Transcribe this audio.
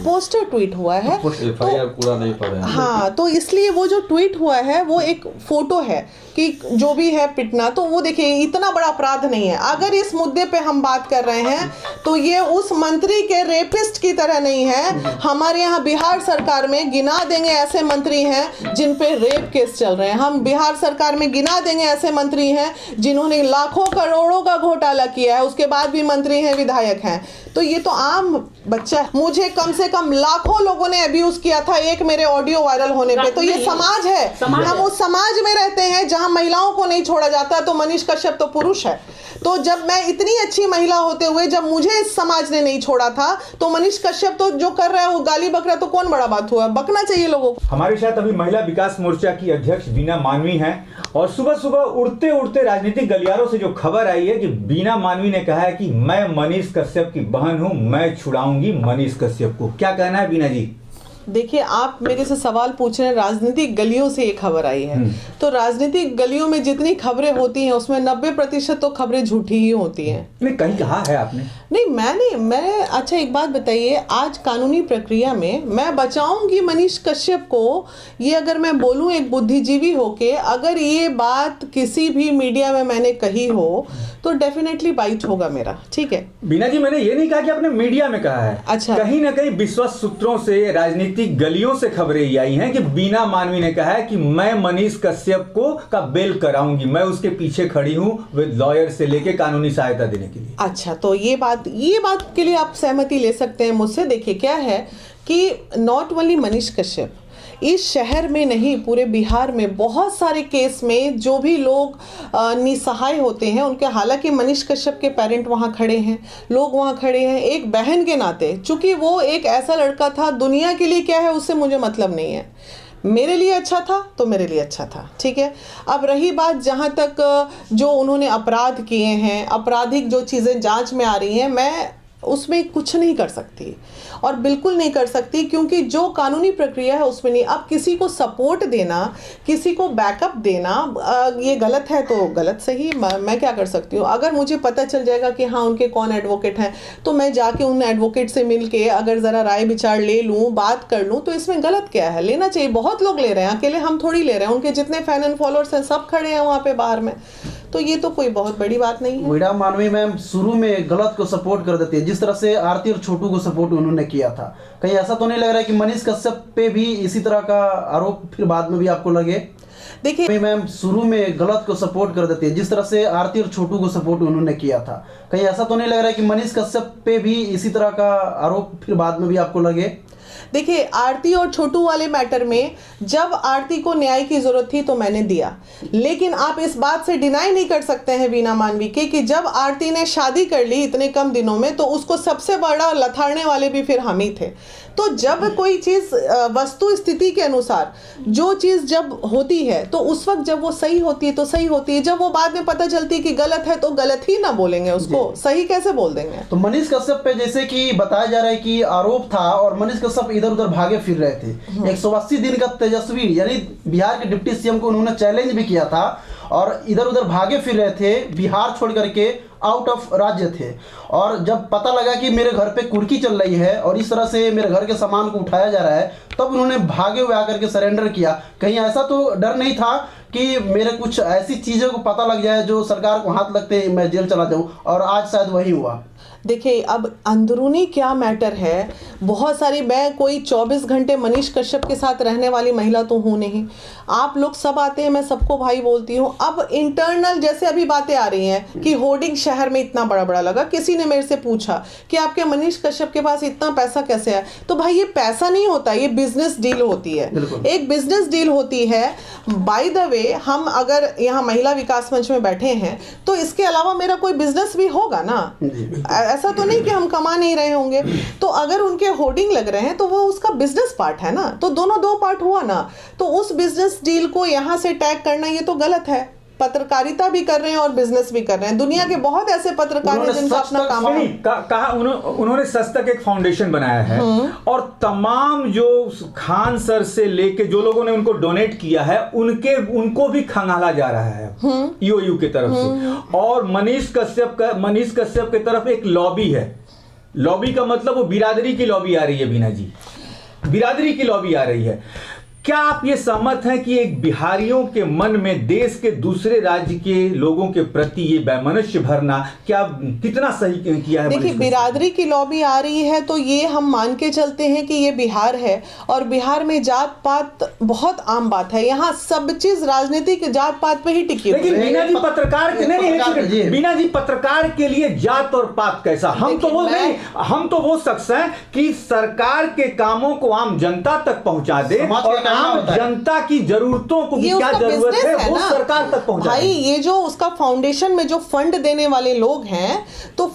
Poster tweet हुआ है, FIR पूरा नहीं पढ़े। हाँ, तो इसलिए वो जो ट्वीट हुआ है वो एक फोटो है कि जो भी है पिटना, तो वो देखिए इतना बड़ा अपराध नहीं है। अगर इस मुद्दे पे हम बात कर रहे हैं तो ये उस मंत्री के रेपिस्ट की तरह नहीं है। हमारे यहाँ बिहार सरकार में गिना देंगे ऐसे मंत्री हैं जिन पे रेप केस चल रहे हैं, हम बिहार सरकार में गिना देंगे ऐसे मंत्री हैं जिन्होंने लाखों करोड़ों का घोटाला किया है, उसके बाद भी मंत्री हैं, विधायक हैं। तो ये तो आम बच्चा है। मुझे कम से कम लाखों लोगों ने अब्यूज किया था एक मेरे ऑडियो वायरल होने पे। तो ये समाज है, हम उस समाज में रहते हैं जहां महिलाओं को नहीं छोड़ा जाता। तो मनीष कश्यप तो पुरुष है, तो जब मैं इतनी अच्छी महिला होते हुए जब मुझे इस समाज ने नहीं छोड़ा था, तो मनीष कश्यप तो जो कर रहा है वो गाली बक रहा है, तो कौन बड़ा बात हुआ? बकना चाहिए लोगों को। हमारे साथ अभी महिला विकास मोर्चा की अध्यक्ष बीना मानवी हैं, और सुबह सुबह उड़ते उड़ते राजनीतिक गलियारों से जो खबर आई है कि बीना मानवी ने कहा है कि मैं मनीष कश्यप की बहन हूं, मैं छुड़ाऊंगी मनीष कश्यप को। क्या कहना है बीना जी? देखिए, आप मेरे से सवाल पूछ रहे हैं, राजनीतिक गलियों से ये खबर आई है। तो राजनीतिक गलियों में जितनी खबरें होती हैं उसमें 90% तो खबरें झूठी ही होती हैं। नहीं, कहीं कहा है आपने? नहीं, मैं अच्छा एक बात बताइए, आज कानूनी प्रक्रिया में मैं बचाऊंगी मनीष कश्यप को, ये अगर मैं बोलूं एक बुद्धिजीवी होके, अगर ये बात किसी भी मीडिया में मैंने कही हो तो डेफिनेटली बाइट होगा मेरा। ठीक है बीना जी, मैंने ये नहीं कहा कि आपने मीडिया में कहा है। अच्छा, कहीं ना कहीं विश्वस्त सूत्रों से, राजनीतिक गलियों से खबरें ये आई हैं कि बीना मानवी ने कहा है कि मैं मनीष कश्यप को का बेल कराऊंगी, मैं उसके पीछे खड़ी हूं विद लॉयर से लेके कानूनी सहायता देने के लिए। अच्छा, तो ये बात के लिए आप सहमति ले सकते हैं मुझसे। देखिए, क्या है कि नॉट ओनली मनीष कश्यप, इस शहर में नहीं पूरे बिहार में बहुत सारे केस में जो भी लोग निसहाय होते हैं उनके, हालांकि मनीष कश्यप के पेरेंट वहाँ खड़े हैं, लोग वहाँ खड़े हैं एक बहन के नाते, चूंकि वो एक ऐसा लड़का था, दुनिया के लिए क्या है उससे मुझे मतलब नहीं है, मेरे लिए अच्छा था तो मेरे लिए अच्छा था। ठीक है, अब रही बात जहाँ तक जो उन्होंने अपराध किए हैं, आपराधिक जो चीज़ें जांच में आ रही हैं, मैं उसमें कुछ नहीं कर सकती और बिल्कुल नहीं कर सकती, क्योंकि जो कानूनी प्रक्रिया है उसमें नहीं। अब किसी को सपोर्ट देना, किसी को बैकअप देना, ये गलत है तो गलत, सही मैं क्या कर सकती हूँ? अगर मुझे पता चल जाएगा कि हाँ उनके कौन एडवोकेट हैं, तो मैं जाके उन एडवोकेट से मिल के अगर ज़रा राय विचार ले लूँ, बात कर लूँ, तो इसमें गलत क्या है? लेना चाहिए, बहुत लोग ले रहे हैं, अकेले हम थोड़ी ले रहे हैं, उनके जितने फैन एंड फॉलोअर्स हैं सब खड़े हैं वहाँ पे बाहर में, तो ये तो कोई बहुत बड़ी बात नहीं है। मीरा मानवी मैम शुरू में गलत को सपोर्ट कर देती है, जिस तरह से आरती और छोटू को सपोर्ट उन्होंने किया था, कहीं ऐसा तो नहीं लग रहा है कि मनीष कश्यप पे भी इसी तरह का आरोप फिर बाद में भी आपको लगे? देखिए मैम, शुरू में गलत को सपोर्ट कर देती है, जिस तरह से आरती और छोटू को सपोर्ट उन्होंने किया था, कहीं ऐसा तो नहीं लग रहा है कि मनीष कश्यप पे भी इसी तरह का आरोप फिर बाद में भी आपको लगे? देखिए, आरती और छोटू वाले मैटर में जब आरती को न्याय की जरूरत थी तो मैंने दिया, लेकिन आप इस बात से डिनाई नहीं कर सकते हैं बीना मानवी के कि जब आरती ने शादी कर ली इतने कम दिनों में, तो उसको सबसे बड़ा लथाड़ने वाले भी फिर हम ही थे। तो जब कोई चीज़ वस्तु स्थिति के अनुसार जो चीज़ जब होती है तो उस वक्त जब वो सही होती है तो सही होती है, जब वो बाद में पता चलती है कि गलत है तो गलत ही ना बोलेंगे, उसको सही कैसे बोल देंगे? तो मनीष कश्यप पे जैसे कि बताया जा रहा है कि आरोप था और मनीष कश्यप इधर उधर भागे फिर रहे थे, 180 दिन का तेजस्वी यानी बिहार के डिप्टी सीएम को उन्होंने चैलेंज भी किया था और इधर उधर भागे फिर रहे थे, बिहार छोड़ करके आउट ऑफ राज्य थे, और जब पता लगा कि मेरे घर पे कुर्की चल रही है और इस तरह से मेरे घर के सामान को उठाया जा रहा है, तब उन्होंने भागे हुए आकर के सरेंडर किया। कहीं ऐसा तो डर नहीं था कि मेरे कुछ ऐसी चीज़ों को पता लग जाए जो सरकार को हाथ लगते ही मैं जेल चला जाऊं, और आज शायद वही हुआ। देखिए, अब अंदरूनी क्या मैटर है, बहुत सारी, मैं कोई 24 घंटे मनीष कश्यप के साथ रहने वाली महिला तो हूँ नहीं, आप लोग सब आते हैं, मैं सबको भाई बोलती हूँ। अब इंटरनल जैसे अभी बातें आ रही हैं कि होर्डिंग शहर में इतना बड़ा बड़ा लगा, किसी ने मेरे से पूछा कि आपके मनीष कश्यप के पास इतना पैसा कैसे है, तो भाई ये पैसा नहीं होता, ये बिजनेस डील होती है, एक बिजनेस डील होती है। बाय द वे, हम अगर यहाँ महिला विकास मंच में बैठे हैं तो इसके अलावा मेरा कोई बिजनेस भी होगा ना, ऐसा तो नहीं कि हम कमा नहीं रहे होंगे। तो अगर उनके होर्डिंग लग रहे हैं तो वो उसका बिजनेस पार्ट है ना, तो दोनों दो पार्ट हुआ ना, तो उस बिजनेस डील को यहाँ से टैग करना ये तो गलत है। पत्रकारिता भी कर रहे हैं और बिजनेस भी कर रहे हैं, दुनिया के बहुत ऐसे पत्रकार हैं जिनका अपना काम है। कहा उन्होंने सच तक एक फाउंडेशन बनाया है और तमाम जो खान सर से लेके जो लोगों ने उनको डोनेट किया है उनको भी खंगाला जा रहा है ईओयू की तरफ से, और मनीष कश्यप की तरफ एक लॉबी है लॉबी का मतलब वो बिरादरी की लॉबी आ रही है बीना जी, बिरादरी की लॉबी आ रही है। क्या आप ये सहमत हैं कि एक बिहारियों के मन में देश के दूसरे राज्य के लोगों के प्रति ये वैमनस्य भरना क्या कितना सही किया है? देखिए, बिरादरी की लॉबी आ रही है तो ये हम मान के चलते हैं कि ये बिहार है, और बिहार में जात पात बहुत आम बात है। यहाँ सब चीज राजनीतिक जात पात पे ही टिकी हुई है। लेकिन बीना जी पत्रकार के नहीं, बीना जी पत्रकार के लिए जात और पात कैसा? हम तो वो नहीं, हम तो वो शख्स हैं कि सरकार के कामों को आम जनता तक पहुंचा दे और आम जनता की जरूरतों को क्या जरूरत है वो सरकार तक पहुंचा। भाई, ये जो उसका फाउंडेशन में जो फंड देने वाले लोग हैं, तो